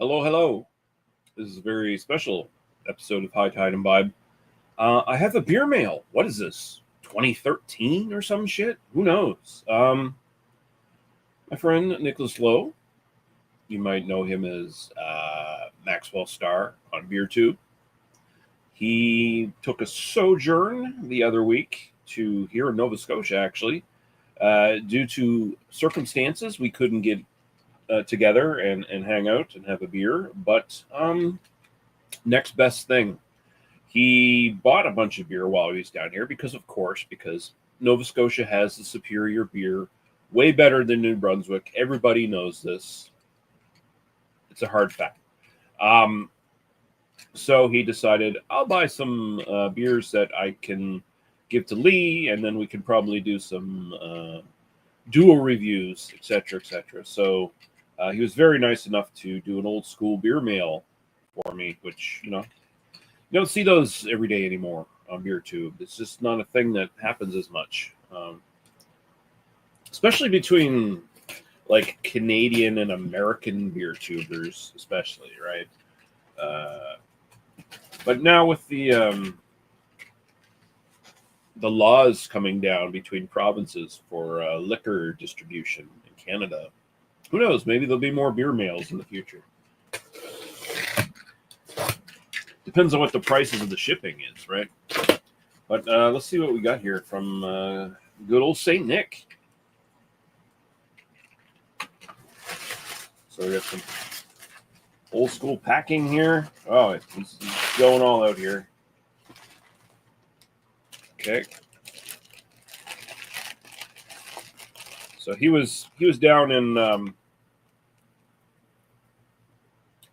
Hello, hello. This is a very special episode of High Tide Imbibe. I have a beer mail. What is this? 2013 or some shit? Who knows? My friend Nicholas Lowe, you might know him as Maxwell Star on BeerTube. He took a sojourn the other week to here in Nova Scotia, actually. Due to circumstances, we couldn't get together and hang out and have a beer. But next best thing, he bought a bunch of beer while he was down here because, of course, because Nova Scotia has the superior beer, way better than New Brunswick. Everybody knows this. It's a hard fact. Um, so he decided I'll buy some beers that I can give to Lee, and then we can probably do some dual reviews, etc., etc. So he was very nice enough to do an old school beer mail for me, which you don't see those every day anymore on BeerTube. It's just not a thing that happens as much, especially between like Canadian and American beer tubers, especially, right? Uh, but now with the laws coming down between provinces for liquor distribution in Canada, who knows? Maybe there'll be more beer mails in the future. Depends on what the prices of the shipping is, right? But let's see what we got here from good old Saint Nick. So we got some old school packing here. Oh, he's going all out here. Okay. So he was down in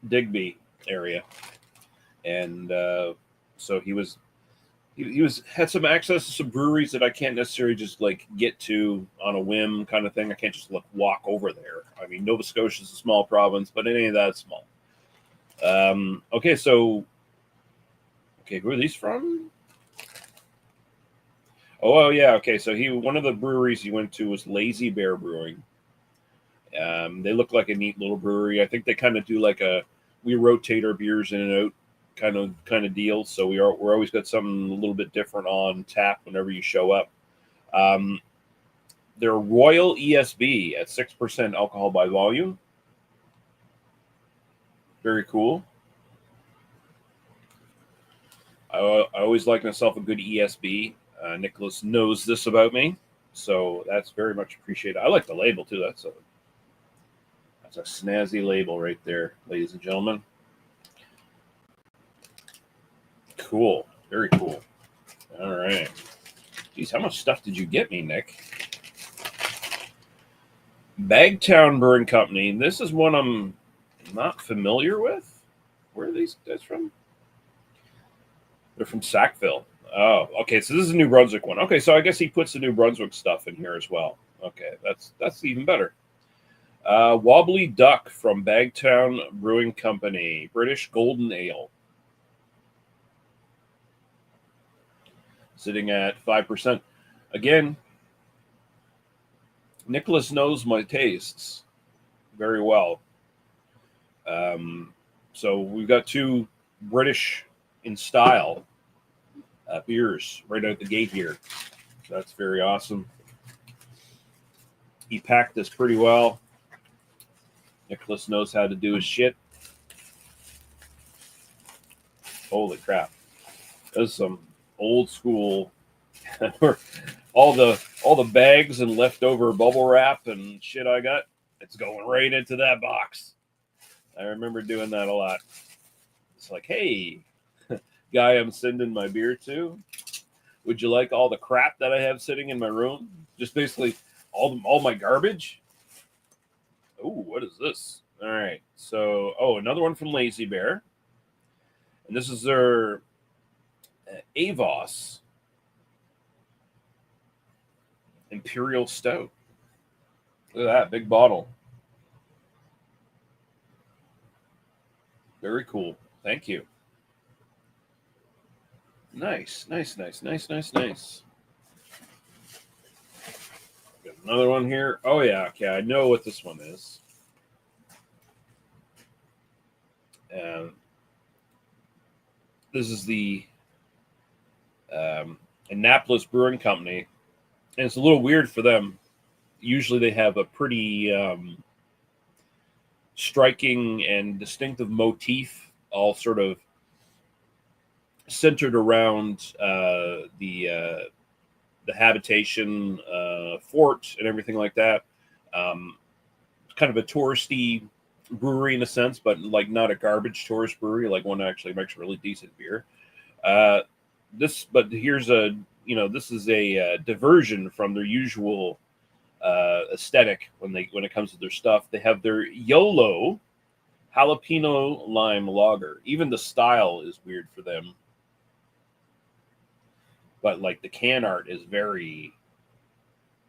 Digby area, and so he was had some access to some breweries that I can't necessarily just like get to on a whim kind of thing. I can't just walk over there. I mean, Nova Scotia is a small province, but it ain't that small. Okay, so who are these from? Oh yeah, okay. So one of the breweries he went to was Lazy Bear Brewing. They look like a neat little brewery. I think they kind of do like we rotate our beers in and out kind of deal. So we're always got something a little bit different on tap whenever you show up. They're Royal ESB at 6% alcohol by volume. Very cool. I always like myself a good ESB. Nicholas knows this about me, so that's very much appreciated. I like the label too. That's a snazzy label right there, ladies and gentlemen. Cool. Very cool. All right. Geez, how much stuff did you get me, Nick? Bagtown Brewing Company. This is one I'm not familiar with. Where are these guys from? They're from Sackville. Oh, okay. So this is a New Brunswick one. Okay, so I guess he puts the New Brunswick stuff in here as well. Okay, that's even better. Wobbly Duck from Bagtown Brewing Company, British Golden Ale. Sitting at 5%. Again, Nicholas knows my tastes very well. So we've got two British in style beers right out the gate here. That's very awesome. He packed this pretty well. Nicholas knows how to do his shit. Holy crap. There's some old school all the bags and leftover bubble wrap and shit I got, it's going right into that box. I remember doing that a lot. It's like, hey, guy I'm sending my beer to, would you like all the crap that I have sitting in my room? Just basically all my garbage. Oh, what is this? All right. So, another one from Lazy Bear. And this is their Avos Imperial Stout. Look at that big bottle. Very cool. Thank you. Nice. Got another one here. Oh yeah, okay. I know what this one is. And this is the Annapolis Brewing Company, and it's a little weird for them. Usually, they have a pretty striking and distinctive motif, all sort of centered around the habitation fort and everything like that. Um, kind of a touristy brewery in a sense, but like not a garbage tourist brewery, like one that actually makes really decent beer. Uh, but here's this is a diversion from their usual aesthetic when it comes to their stuff. They have their YOLO jalapeno lime lager. Even the style is weird for them, but like the can art is very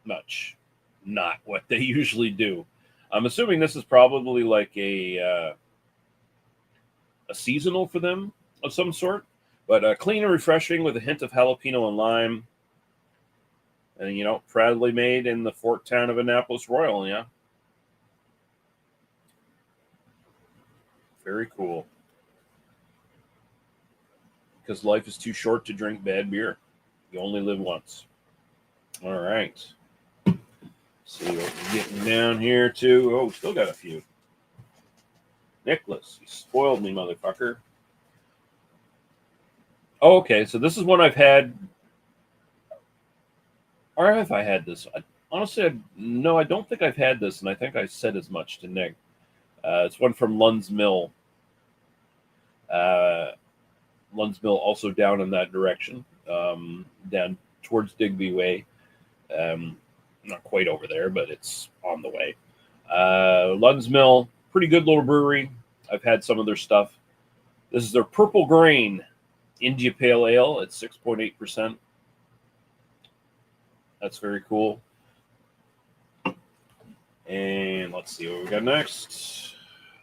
much not what they usually do. I'm assuming this is probably like a seasonal for them of some sort, but clean and refreshing with a hint of jalapeno and lime. And proudly made in the fort town of Annapolis Royal. Yeah, very cool. Because life is too short to drink bad beer. You only live once. All right. See what we're getting down here to. Oh, still got a few. Nicholas, you spoiled me, motherfucker. Oh, okay, so this is one I've had. Or have I had this? Honestly, no, I don't think I've had this, and I think I said as much to Nick. It's one from Lund's Mill. Lund's Mill also down in that direction, down towards Digby Way. Not quite over there, but it's on the way. Lund's Mill, pretty good little brewery. I've had some of their stuff. This is their Purple Grain India Pale Ale at 6.8%. That's very cool. And let's see what we got next.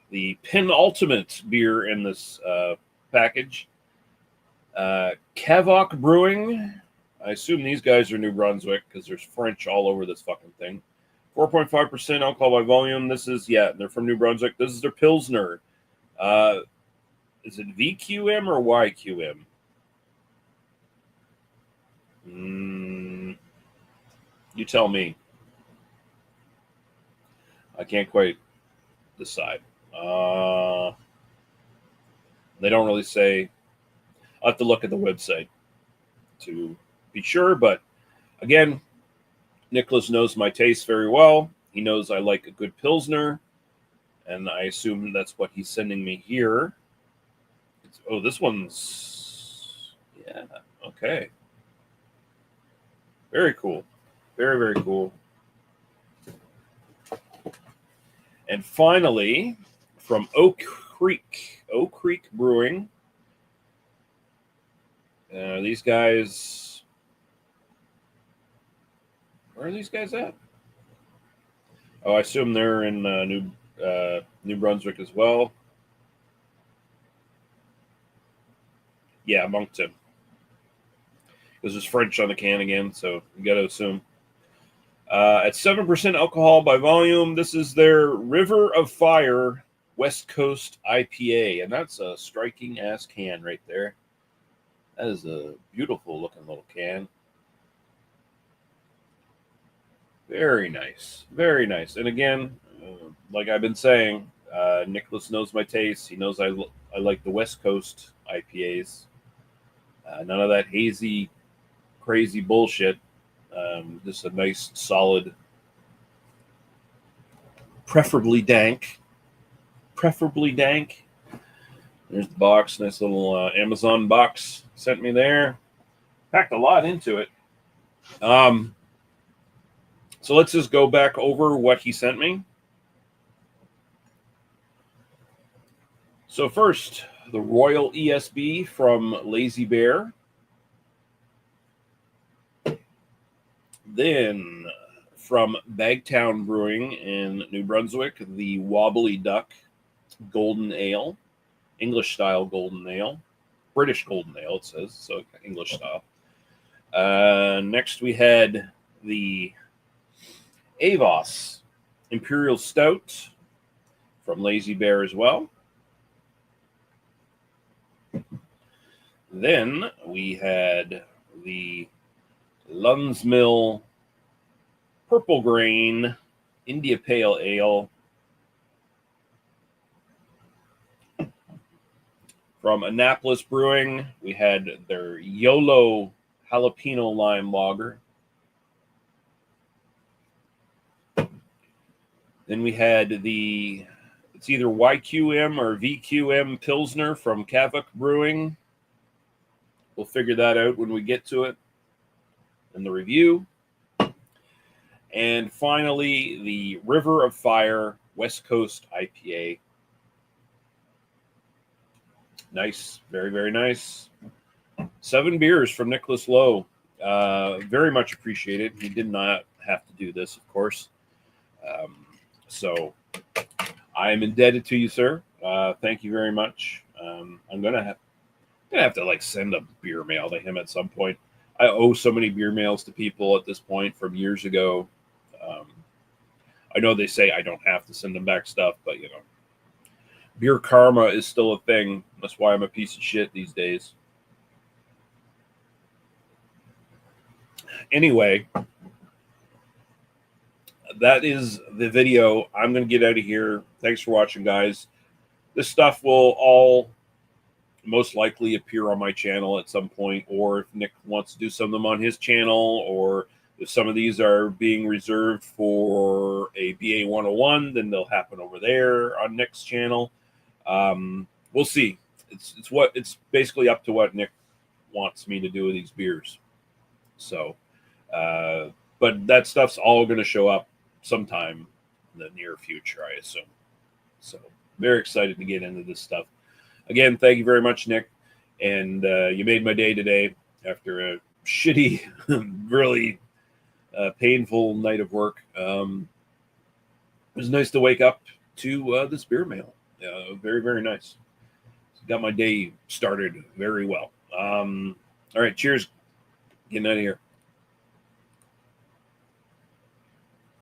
The penultimate beer in this package. Kavok Brewing. I assume these guys are New Brunswick because there's French all over this fucking thing. 4.5% alcohol by volume. They're from New Brunswick. This is their Pilsner. Is it VQM or YQM? You tell me. I can't quite decide. They don't really say. I'll have to look at the website to be sure. But again, Nicholas knows my taste very well. He knows I like a good Pilsner. And I assume that's what he's sending me here. This one's... Yeah, okay. Very cool. Very, very cool. And finally, from Oak Creek Brewing. These guys... Where are these guys at? Oh, I assume they're in New Brunswick as well. Yeah, Moncton. This is French on the can again, so you got to assume. At 7% alcohol by volume, this is their River of Fire West Coast IPA, and that's a striking ass can right there. That is a beautiful looking little can. Very nice, very nice. And again, like I've been saying, Nicholas knows my taste. He knows I like the West Coast IPAs. None of that hazy, crazy bullshit. Just a nice, solid, preferably dank. There's the box. Nice little Amazon box sent me there. Packed a lot into it. So let's just go back over what he sent me. So first, the Royal ESB from Lazy Bear. Then from Bagtown Brewing in New Brunswick, the Wobbly Duck Golden Ale, English style Golden Ale, British Golden Ale it says, so English style. Next we had the Avos Imperial Stout from Lazy Bear as well. Then we had the Lunsmill Purple Grain India Pale Ale from Annapolis Brewing. We had their YOLO Jalapeno Lime Lager. Then we had it's either YQM or VQM Pilsner from Kavuk Brewing. We'll figure that out when we get to it in the review. And finally, the River of Fire West Coast IPA. Nice, very, very nice. 7 beers from Nicholas Lowe. Very much appreciated. He did not have to do this, of course. So I am indebted to you, sir. Thank you very much. I'm gonna have to like send a beer mail to him at some point. I owe so many beer mails to people at this point from years ago. I know they say I don't have to send them back stuff, but you know, beer karma is still a thing. That's why I'm a piece of shit these days. Anyway, that is the video. I'm going to get out of here. Thanks for watching, guys. This stuff will all most likely appear on my channel at some point, or if Nick wants to do some of them on his channel, or if some of these are being reserved for a BA 101, then they'll happen over there on Nick's channel. We'll see. It's basically up to what Nick wants me to do with these beers. So, but that stuff's all going to show up sometime in the near future, I assume. So, very excited to get into this stuff. Again, thank you very much, Nick. And you made my day today after a shitty, really painful night of work. It was nice to wake up to this beer mail. Very, very nice. Got my day started very well. All right, cheers. Getting out of here.